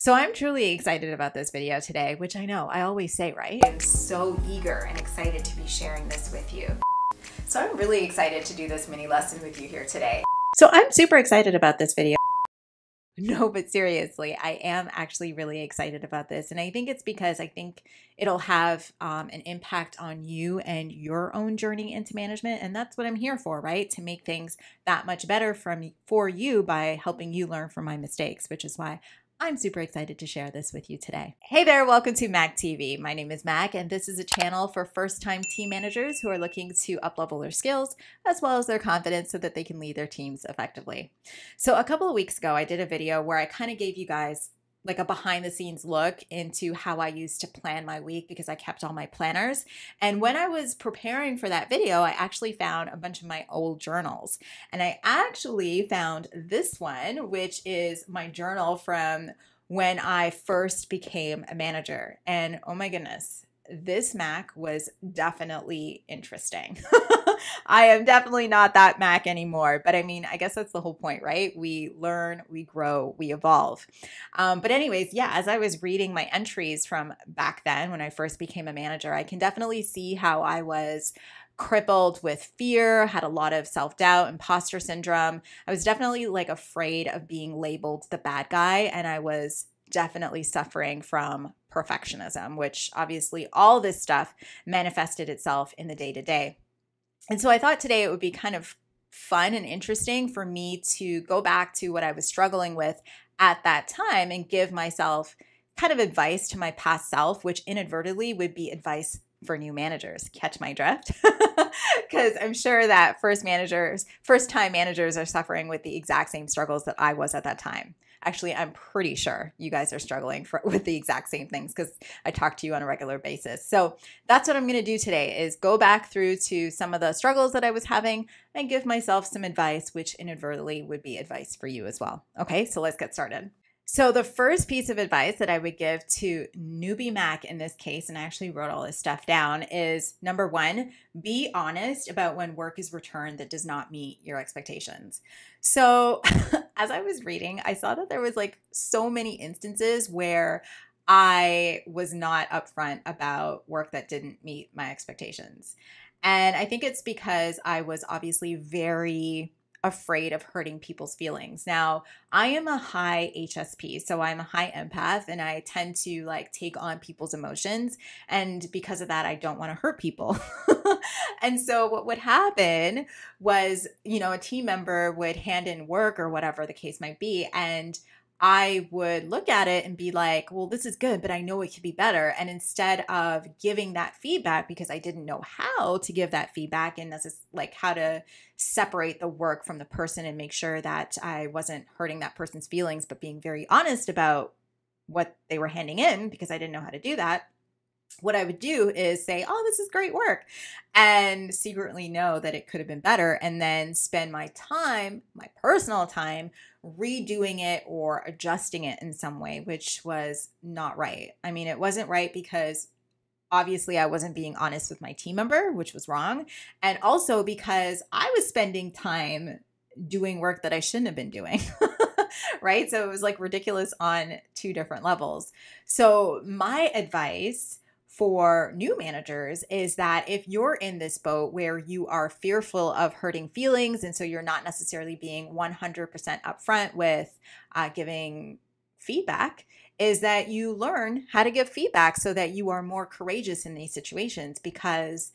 So I'm truly excited about this video today, which I know I always say, right? I'm so eager and excited to be sharing this with you. So I'm really excited to do this mini lesson with you here today. So I'm super excited about this video. No, but seriously, I am actually really excited about this. And I think it's because I think it'll have an impact on you and your own journey into management. And that's what I'm here for, right? To make things that much better for you by helping you learn from my mistakes, which is why I'm super excited to share this with you today. Hey there, welcome to Mac TV. My name is Mac, and this is a channel for first-time team managers who are looking to up-level their skills as well as their confidence so that they can lead their teams effectively. So a couple of weeks ago, I did a video where I kind of gave you guys like a behind-the-scenes look into how I used to plan my week because I kept all my planners. And when I was preparing for that video, I actually found a bunch of my old journals. And I actually found this one, which is my journal from when I first became a manager. And oh my goodness, this Mac was definitely interesting. I am definitely not that Mac anymore, but I mean, I guess that's the whole point, right? We learn, we grow, we evolve. But anyways, yeah, as I was reading my entries from back then when I first became a manager, I can definitely see how I was crippled with fear, had a lot of self-doubt, imposter syndrome. I was definitely like afraid of being labeled the bad guy, and I was definitely suffering from perfectionism, which obviously all this stuff manifested itself in the day-to-day. And so I thought today it would be kind of fun and interesting for me to go back to what I was struggling with at that time and give myself kind of advice to my past self, which inadvertently would be advice for new managers. Catch my drift? Because I'm sure that first-time managers are suffering with the exact same struggles that I was at that time. Actually, I'm pretty sure you guys are struggling with the exact same things because I talk to you on a regular basis. So that's what I'm going to do today is go back through to some of the struggles that I was having and give myself some advice, which inadvertently would be advice for you as well. Okay, so let's get started. So the first piece of advice that I would give to newbie Mac in this case, and I actually wrote all this stuff down, is number one, be honest about when work is returned that does not meet your expectations. So as I was reading, I saw that there was like so many instances where I was not upfront about work that didn't meet my expectations. And I think it's because I was obviously very afraid of hurting people's feelings. Now, I am a high HSP, so I'm a high empath, and I tend to like take on people's emotions. And because of that, I don't want to hurt people. And so what would happen was, a team member would hand in work or whatever the case might be, and I would look at it and be like, well, this is good, but I know it could be better. And instead of giving that feedback, because I didn't know how to give that feedback and like how to separate the work from the person and make sure that I wasn't hurting that person's feelings, but being very honest about what they were handing in because I didn't know how to do that. What I would do is say, oh, this is great work, and secretly know that it could have been better, and then spend my time, my personal time, redoing it or adjusting it in some way, which was not right. I mean, it wasn't right because obviously I wasn't being honest with my team member, which was wrong, and also because I was spending time doing work that I shouldn't have been doing. Right? So it was like ridiculous on two different levels. So my advice for new managers is that if you're in this boat where you are fearful of hurting feelings, and so you're not necessarily being 100% upfront with giving feedback, is that you learn how to give feedback so that you are more courageous in these situations, because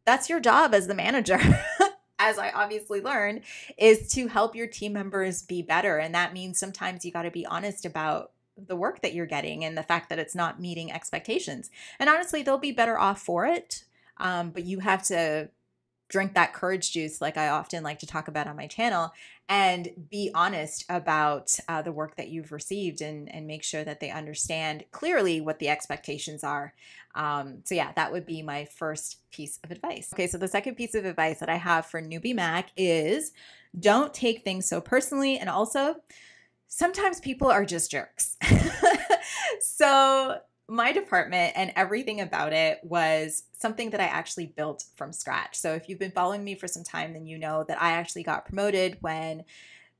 that's your job as the manager. As I obviously learned, is to help your team members be better. And that means sometimes you got to be honest about the work that you're getting and the fact that it's not meeting expectations. And honestly, they'll be better off for it. But you have to drink that courage juice, like I often like to talk about on my channel, and be honest about the work that you've received and make sure that they understand clearly what the expectations are. So yeah, that would be my first piece of advice. Okay, so the second piece of advice that I have for newbie Mac is don't take things so personally, and also sometimes people are just jerks. So my department and everything about it was something that I actually built from scratch. So if you've been following me for some time, then you know that I actually got promoted when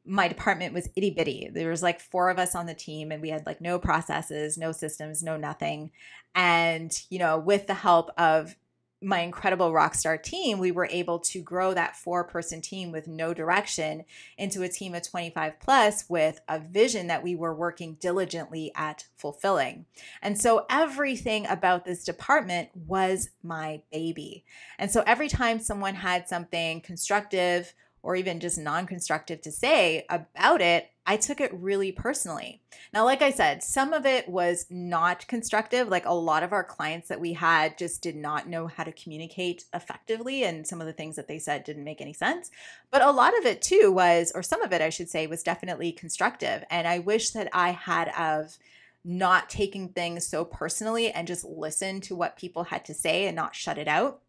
my department was itty bitty. There was like 4 of us on the team, and we had like no processes, no systems, no nothing. And, with the help of my incredible rock star team, we were able to grow that 4-person team with no direction into a team of 25 plus with a vision that we were working diligently at fulfilling. And so everything about this department was my baby. And so every time someone had something constructive or even just non-constructive to say about it, I took it really personally. Now, like I said, some of it was not constructive. Like a lot of our clients that we had just did not know how to communicate effectively, and some of the things that they said didn't make any sense. But a lot of it too was, or some of it I should say, was definitely constructive. And I wish that I had of not taking things so personally and just listened to what people had to say and not shut it out.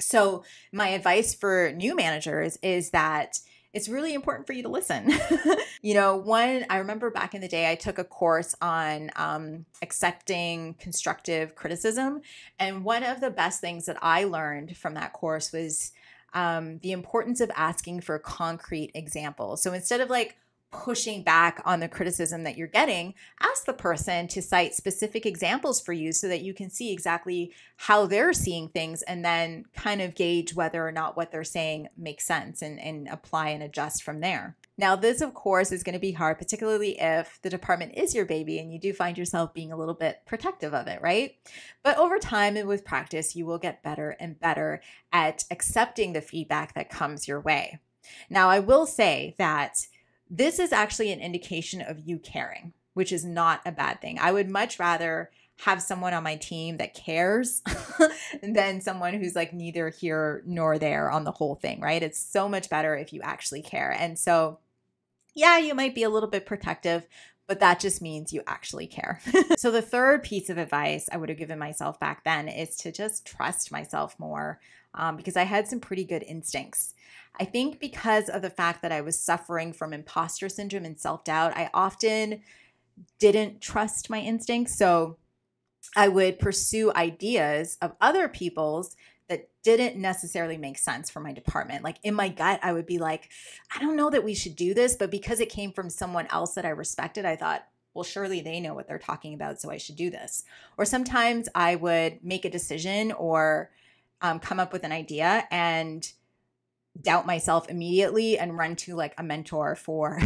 So my advice for new managers is that it's really important for you to listen. I remember back in the day, I took a course on accepting constructive criticism. And one of the best things that I learned from that course was the importance of asking for concrete examples. So instead of like pushing back on the criticism that you're getting, ask the person to cite specific examples for you so that you can see exactly how they're seeing things and then kind of gauge whether or not what they're saying makes sense and apply and adjust from there. Now, this, of course, is going to be hard, particularly if the department is your baby and you do find yourself being a little bit protective of it, right? But over time and with practice, you will get better and better at accepting the feedback that comes your way. Now, I will say that this is actually an indication of you caring, which is not a bad thing. I would much rather have someone on my team that cares than someone who's like neither here nor there on the whole thing, right? It's so much better if you actually care. And so, yeah, you might be a little bit protective, but that just means you actually care. So the third piece of advice I would have given myself back then is to just trust myself more because I had some pretty good instincts. I think because of the fact that I was suffering from imposter syndrome and self-doubt, I often didn't trust my instincts. So I would pursue ideas of other people's that didn't necessarily make sense for my department. Like in my gut, I would be like, I don't know that we should do this, but because it came from someone else that I respected, I thought, well, surely they know what they're talking about, so I should do this. Or sometimes I would make a decision or come up with an idea and doubt myself immediately and run to like a mentor for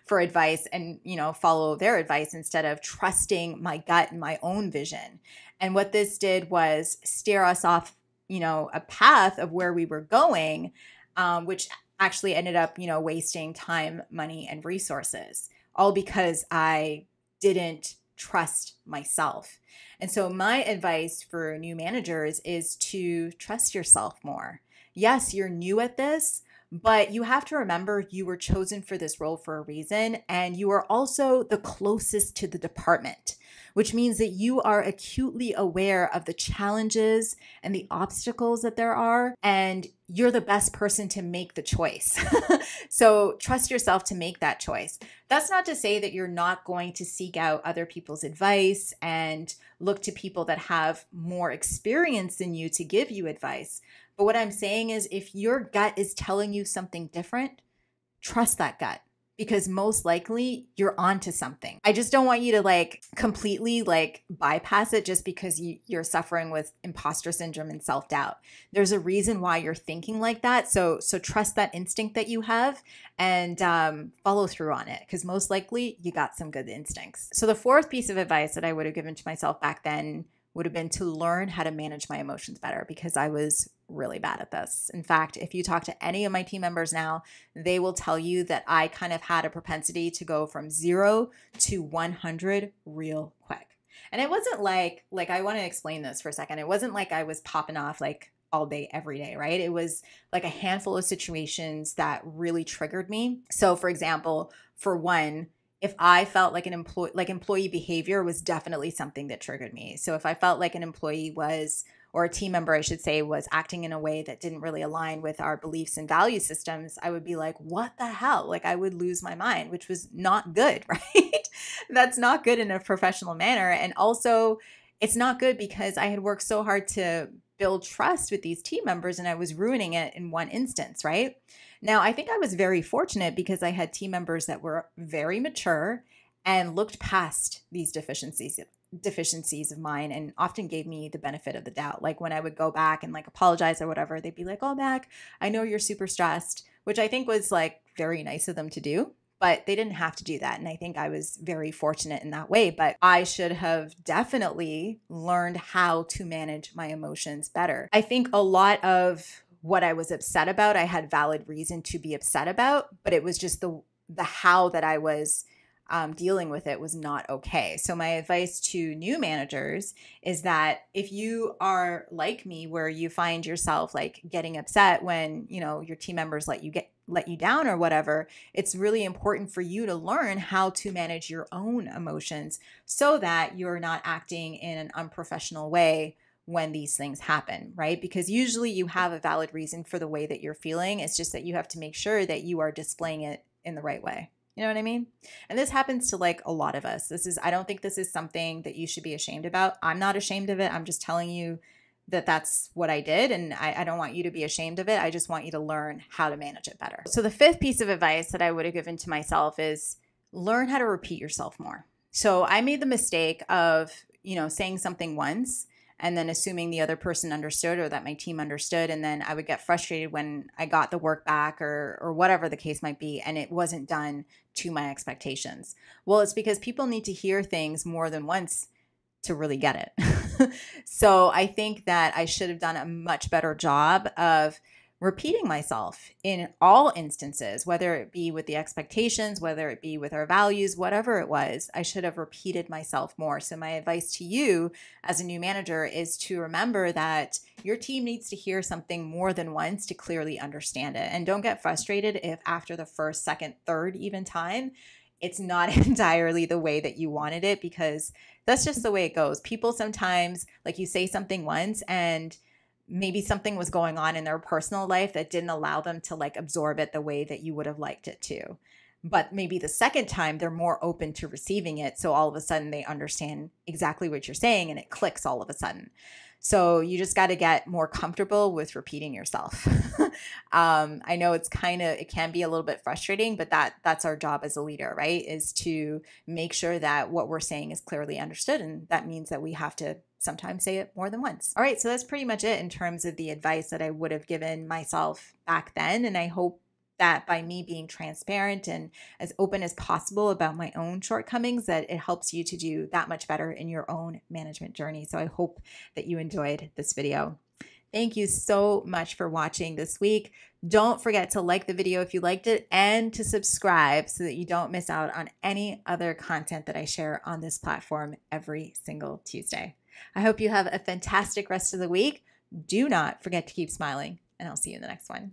for advice and follow their advice instead of trusting my gut and my own vision. And what this did was steer us off a path of where we were going, which actually ended up wasting time, money, and resources, all because I didn't trust myself. And so my advice for new managers is to trust yourself more. Yes, you're new at this, but you have to remember you were chosen for this role for a reason, and you are also the closest to the department, which means that you are acutely aware of the challenges and the obstacles that there are, and you're the best person to make the choice. So trust yourself to make that choice. That's not to say that you're not going to seek out other people's advice and look to people that have more experience than you to give you advice. But what I'm saying is if your gut is telling you something different, trust that gut because most likely you're onto something. I just don't want you to completely bypass it just because you're suffering with imposter syndrome and self-doubt. There's a reason why you're thinking like that. So trust that instinct that you have and follow through on it because most likely you got some good instincts. So the fourth piece of advice that I would have given to myself back then would have been to learn how to manage my emotions better because I was really bad at this. In fact, if you talk to any of my team members now, they will tell you that I kind of had a propensity to go from 0 to 100 real quick. And it wasn't like I want to explain this for a second. It wasn't like I was popping off all day, every day, right? It was like a handful of situations that really triggered me. So for example, for one, if I felt like employee behavior was definitely something that triggered me. So if I felt like an employee was, or a team member, I should say, was acting in a way that didn't really align with our beliefs and value systems, I would be like, what the hell? I would lose my mind, which was not good, right? That's not good in a professional manner. And also it's not good because I had worked so hard to build trust with these team members and I was ruining it in one instance, right? Now, I think I was very fortunate because I had team members that were very mature and looked past these deficiencies of mine and often gave me the benefit of the doubt. Like when I would go back and like apologize or whatever, they'd be like, "Oh, Mac, I know you're super stressed," which I think was like very nice of them to do. But they didn't have to do that. And I think I was very fortunate in that way. But I should have definitely learned how to manage my emotions better. I think a lot of what I was upset about, I had valid reason to be upset about, but it was just the how that I was dealing with it was not okay. So my advice to new managers is that if you are like me, where you find yourself like getting upset when, you know, your team members let you down or whatever, it's really important for you to learn how to manage your own emotions so that you're not acting in an unprofessional way when these things happen, right? Because usually you have a valid reason for the way that you're feeling. It's just that you have to make sure that you are displaying it in the right way. You know what I mean? And this happens to like a lot of us. I don't think this is something that you should be ashamed about. I'm not ashamed of it. I'm just telling you that that's what I did. And I don't want you to be ashamed of it. I just want you to learn how to manage it better. So the fifth piece of advice that I would have given to myself is learn how to repeat yourself more. So I made the mistake of, saying something once and then assuming the other person understood or that my team understood. And then I would get frustrated when I got the work back or whatever the case might be, and it wasn't done to my expectations. Well, it's because people need to hear things more than once to really get it. So I think that I should have done a much better job of repeating myself in all instances, whether it be with the expectations, whether it be with our values, whatever it was, I should have repeated myself more. So my advice to you as a new manager is to remember that your team needs to hear something more than once to clearly understand it. And don't get frustrated if after the first, second, third even time, it's not entirely the way that you wanted it, because that's just the way it goes. People sometimes, like, you say something once and maybe something was going on in their personal life that didn't allow them to like absorb it the way that you would have liked it to. But maybe the second time they're more open to receiving it. So all of a sudden they understand exactly what you're saying and it clicks all of a sudden. So you just got to get more comfortable with repeating yourself. I know it can be a little bit frustrating, but that's our job as a leader, right? Is to make sure that what we're saying is clearly understood. And that means that we have to sometimes say it more than once. All right, so that's pretty much it in terms of the advice that I would have given myself back then. And I hope that by me being transparent and as open as possible about my own shortcomings, that it helps you to do that much better in your own management journey. So I hope that you enjoyed this video. Thank you so much for watching this week. Don't forget to like the video if you liked it and to subscribe so that you don't miss out on any other content that I share on this platform every single Tuesday. I hope you have a fantastic rest of the week. Do not forget to keep smiling, and I'll see you in the next one.